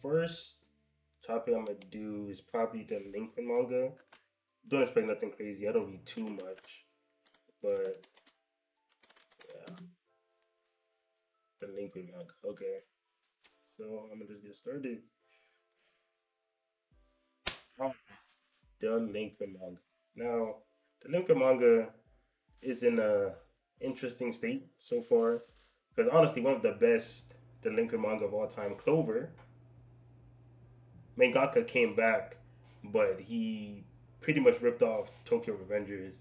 First topic I'm gonna do is probably the Delinquent Manga. Don't expect nothing crazy. I don't read too much, but yeah, Delinquent Manga. Okay, so I'm gonna just get started. Oh, Delinquent Manga. Now, Delinquent Manga is in a interesting state so far because honestly, one of the best Delinquent Manga of all time, Clover, mangaka came back, but he pretty much ripped off Tokyo Revengers,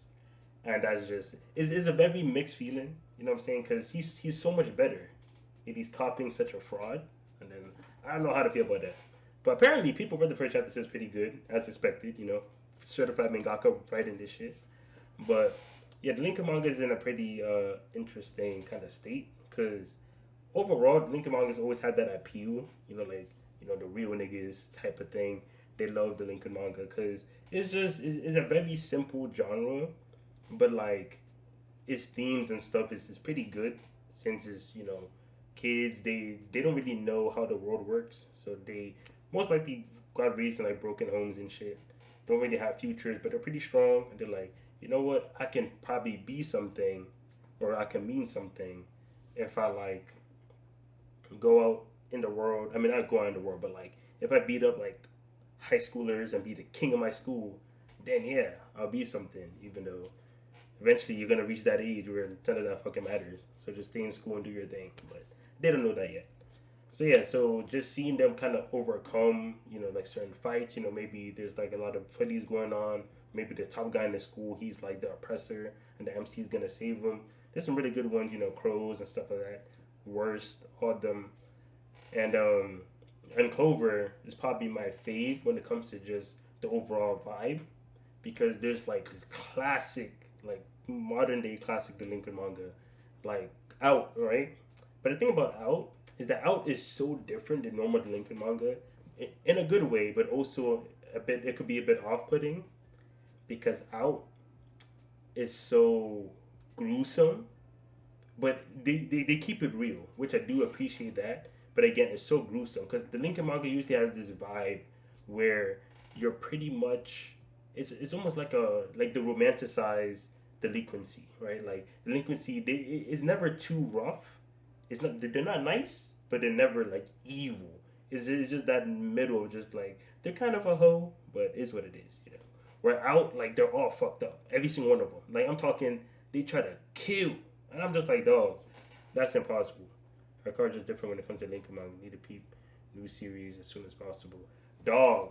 and that's just is a very mixed feeling. You know what I'm saying? Because he's so much better, and he's copying such a fraud, and then I don't know how to feel about that. But apparently, people read the first chapter, says pretty good as expected. Certified mangaka writing this shit. But yeah, the Lincoln manga is in a pretty interesting kind of state because overall, the Lincoln manga's always had that appeal. The real niggas type of thing. They love the Lincoln manga because it's a very simple genre, but like its themes and stuff is pretty good since it's kids they don't really know how the world works, so they most likely got raised in like broken homes and shit. Don't really have futures, but they're pretty strong, and they're like, you know what, I can probably be something, or I can mean something if I like go out in the world. I mean, not go out in the world, but like if I beat up like high schoolers and be the king of my school, then yeah, I'll be something. Even though eventually you're gonna reach that age where none of that fucking matters. So just stay in school and do your thing. But they don't know that yet. So yeah, so just seeing them kind of overcome, like certain fights. Maybe there's like a lot of bullies going on. Maybe the top guy in the school, he's like the oppressor, and the MC is gonna save him. There's some really good ones, Crows and stuff like that. Worst, all of them, and Clover is probably my fave when it comes to just the overall vibe because there's like classic, like modern day classic delinquent manga, like Out, right? But the thing about Out is that Out is so different than normal delinquent manga in a good way, but also a bit, it could be a bit off putting because Out is so gruesome, but they keep it real, which I do appreciate that. But again, it's so gruesome because the Lincoln manga usually has this vibe where you're pretty much it's almost like the romanticized delinquency, right? Like delinquency, it's never too rough. It's not they're not nice, but they're never like evil. It's just that middle, just like they're kind of a hoe, but it's what it is. We're out like they're all fucked up, every single one of them. Like I'm talking, they try to kill, and I'm just like, dog, that's impossible. Our cards is different when it comes to Lincoln Manga. Need to peep new series as soon as possible. Dog,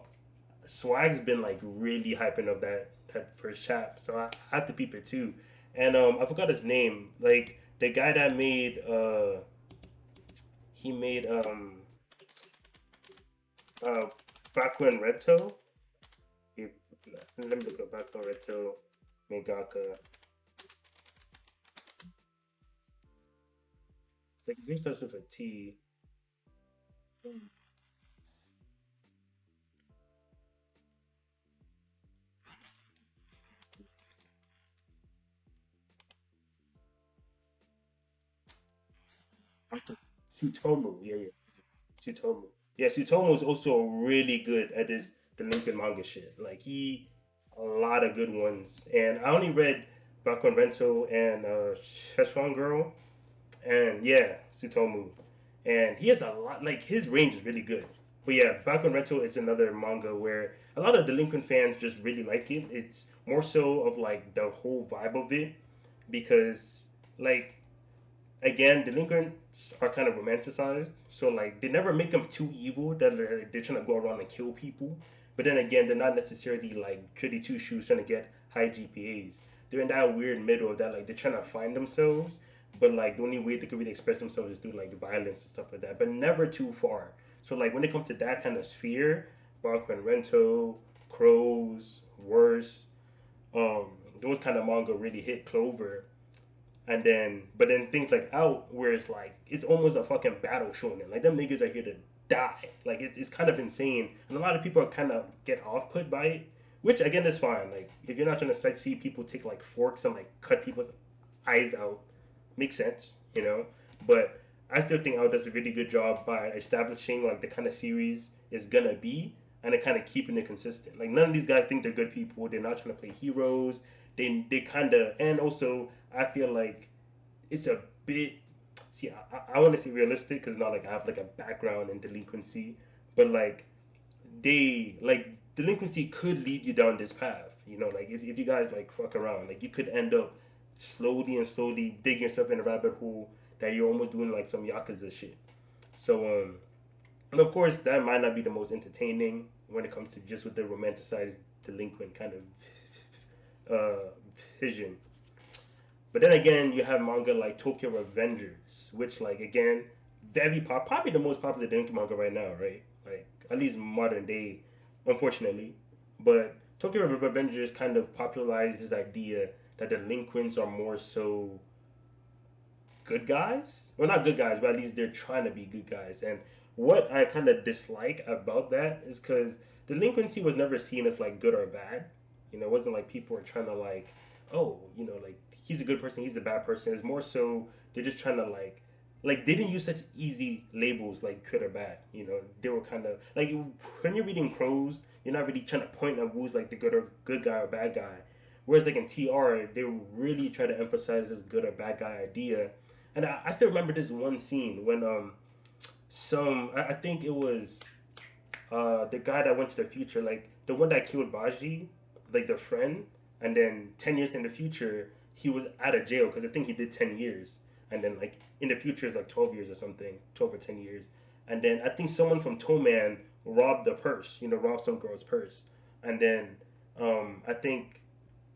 Swag's been like really hyping up that first chap, so I have to peep it too. And I forgot his name. Like the guy that made he made uh Baku and Reto. He, let me look up Baku and Reto Megaka. Like his name starts with a T. Sutomu. Yeah. Sutomu. Yeah, Sutomu is also really good at this Delinquent manga shit. Like a lot of good ones. And I only read Bakon Rento and Szechuan Girl, and yeah, Sutomu. And he has a lot. Like his range is really good. But yeah, Bakon Rento is another manga where a lot of Delinquent fans just really like it. It's more so of like the whole vibe of it because like again, delinquents are kind of romanticized. So like they never make them too evil that they're trying to go around and kill people. But then again, they're not necessarily like goody two shoes trying to get high GPAs. They're in that weird middle that like they're trying to find themselves, but like the only way they can really express themselves is through like violence and stuff like that. But never too far. So like when it comes to that kind of sphere, Barco and Rento, Crows, Worse, those kind of manga really hit Clover, but then things like Out, where it's like it's almost a fucking battle shonen. Like them niggas are here to die. Like it's kind of insane, and a lot of people are kind of get off put by it, which again is fine. Like if you're not trying to like, see people take like forks and like cut people's eyes out, makes sense. But I still think Ao does a really good job by establishing like the kind of series is gonna be, and then kind of keeping it consistent. Like none of these guys think they're good people. They're not trying to play heroes. They kind of, and also I feel like it's a bit. See, I want to say realistic because not like I have like a background in delinquency, but like they like delinquency could lead you down this path. You know, like if you guys like fuck around, like you could end up slowly and slowly digging yourself in a rabbit hole that you're almost doing like some yakuza shit. So and of course that might not be the most entertaining when it comes to just with the romanticized delinquent kind of vision. But then again, you have manga like Tokyo Revengers, which like again, probably the most popular delinquent manga right now, right? Like at least modern day, unfortunately. But Tokyo Revengers kind of popularized this idea that delinquents are more so good guys. Well, not good guys, but at least they're trying to be good guys. And what I kind of dislike about that is because delinquency was never seen as like good or bad. You know, it wasn't like people were trying to like, oh, you know, like he's a good person, he's a bad person. It's more so they're just trying to like they didn't use such easy labels like good or bad. You know, they were kind of like when you're reading Crows, you're not really trying to point at who's like the good guy or bad guy. Whereas like in TR, they really try to emphasize this good or bad guy idea. And I still remember this one scene when I think it was the guy that went to the future, like the one that killed Baji, like the friend, and then 10 years in the future he was out of jail because I think he did 10 years, and then like in the future is like 12 years or something, 12 or 10 years, and then I think someone from Toman robbed the purse, you know, robbed some girl's purse, and then I think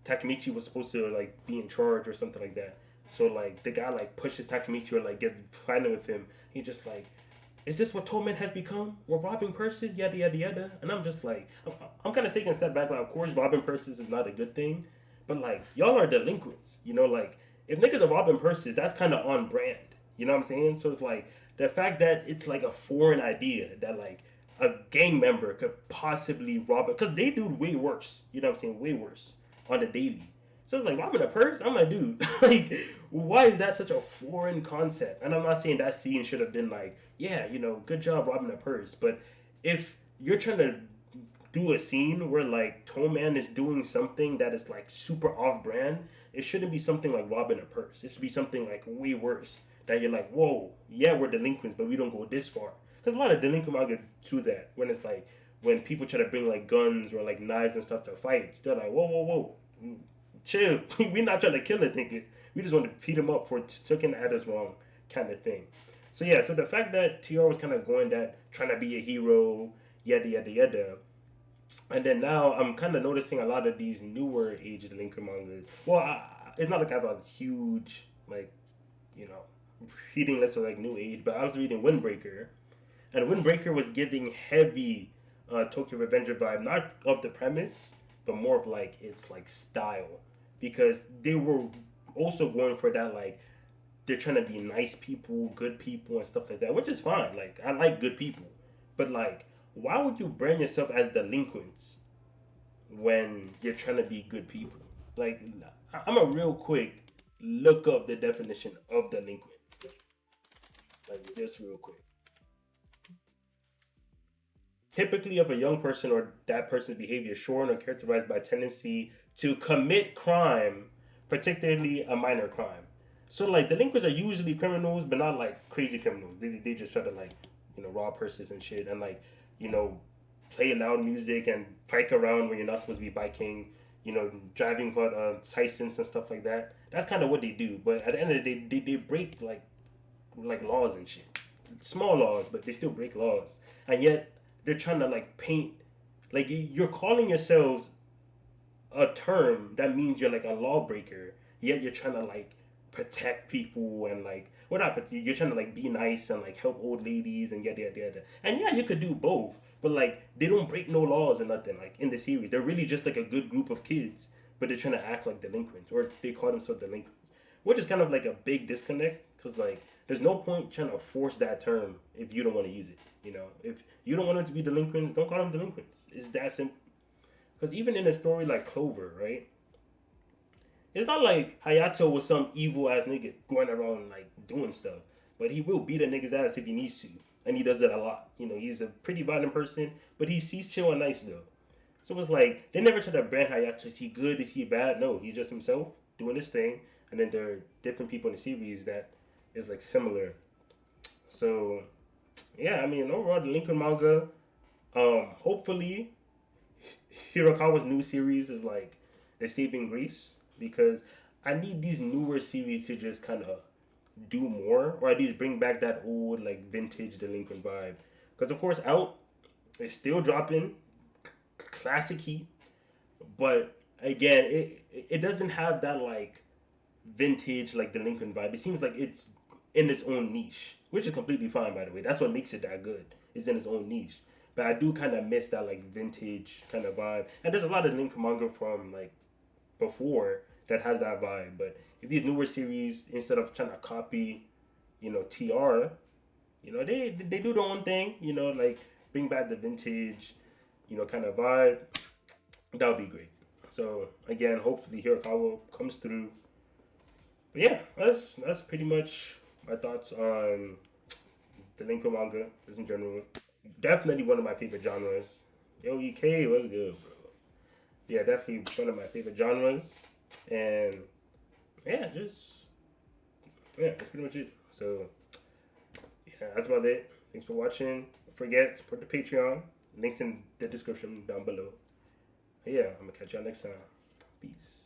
Takemichi was supposed to like be in charge or something like that. So like the guy like pushes Takemichi or like gets fighting with him. He just like, is this what Toman has become? We're robbing purses, yada yada yada. And I'm just like, I'm kind of taking a step back. Like, of course, robbing purses is not a good thing, but like y'all are delinquents. You know, like if niggas are robbing purses, that's kind of on brand. You know what I'm saying? So it's like the fact that it's like a foreign idea that like a gang member could possibly rob it because they do way worse. You know what I'm saying? Way worse on the daily. So it's like robbing a purse. I'm like, dude, like, why is that such a foreign concept? And I'm not saying that scene should have been like, yeah, you know, good job robbing a purse. But if you're trying to do a scene where like Toman is doing something that is like super off brand, it shouldn't be something like robbing a purse. It should be something like way worse. That you're like, whoa, yeah, we're delinquents, but we don't go this far. Because a lot of delinquent manga do that when it's like when people try to bring like guns or like knives and stuff to fight. They're like, whoa, whoa, whoa, chill. We're not trying to kill a nigga. We just want to feed him up for taking at us wrong kind of thing. So yeah, so the fact that TR was kind of going that trying to be a hero, yada yada yada, and then now I'm kind of noticing a lot of these newer age delinquent mangas. Well, it's not like I have a huge like, you know, reading list of like new age, but I was reading Windbreaker, and Windbreaker was giving heavy Tokyo Revenger vibe, not of the premise, but more of like its like style, because they were also going for that like they're trying to be nice people, good people, and stuff like that, which is fine. Like I like good people, but like why would you brand yourself as delinquents when you're trying to be good people? Like I'm a real quick look up the definition of delinquent, like just real quick. Typically of a young person or that person's behavior shown or characterized by a tendency to commit crime, particularly a minor crime. So like delinquents are usually criminals, but not like crazy criminals. They just try to like, you know, rob purses and shit and like, you know, play loud music and bike around when you're not supposed to be biking, you know, driving for license and stuff like that. That's kind of what they do. But at the end of the day, they break like laws and shit. Small laws, but they still break laws. And yet they're trying to like paint like you're calling yourselves a term that means you're like a lawbreaker, yet you're trying to like protect people and like well not but you're trying to like be nice and like help old ladies and yada yada yada. And yeah, you could do both, but like they don't break no laws or nothing like in the series. They're really just like a good group of kids, but they're trying to act like delinquents or they call themselves delinquents, which is kind of like a big disconnect because like there's no point trying to force that term if you don't want to use it. You know, if you don't want them to be delinquents, don't call them delinquents. It's that simple. Because even in a story like Clover, right? It's not like Hayato was some evil ass nigga going around like doing stuff. but he will beat a nigga's ass if he needs to, and he does it a lot. You know, he's a pretty violent person, but he's chill and nice though. So it's like they never try to brand Hayato. Is he good? Is he bad? No, he's just himself doing his thing, and then there are different people in the series that is like similar. So yeah, I mean overall the Lincoln manga. Hopefully Hirokawa's new series is like the saving grace because I need these newer series to just kind of do more or at least bring back that old like vintage delinquent vibe. Because of course, out is still dropping classic heat, but again, it doesn't have that like vintage like delinquent vibe. It seems like it's in its own niche, which is completely fine by the way. That's what makes it that good. It's in its own niche. But I do kind of miss that like vintage kind of vibe. And there's a lot of delinquent manga from like before that has that vibe. But if these newer series, instead of trying to copy, TR, they do their own thing. Like bring back the vintage, kind of vibe. That would be great. So again, hopefully Hirakawa comes through. But yeah, that's pretty much my thoughts on delinquent manga just in general. Definitely one of my favorite genres. Yo, EK was good, bro. Yeah, definitely one of my favorite genres. And yeah, that's pretty much it. So yeah, that's about it. Thanks for watching. Don't forget, support the Patreon. Links in the description down below. Yeah, I'm gonna catch y'all next time. Peace.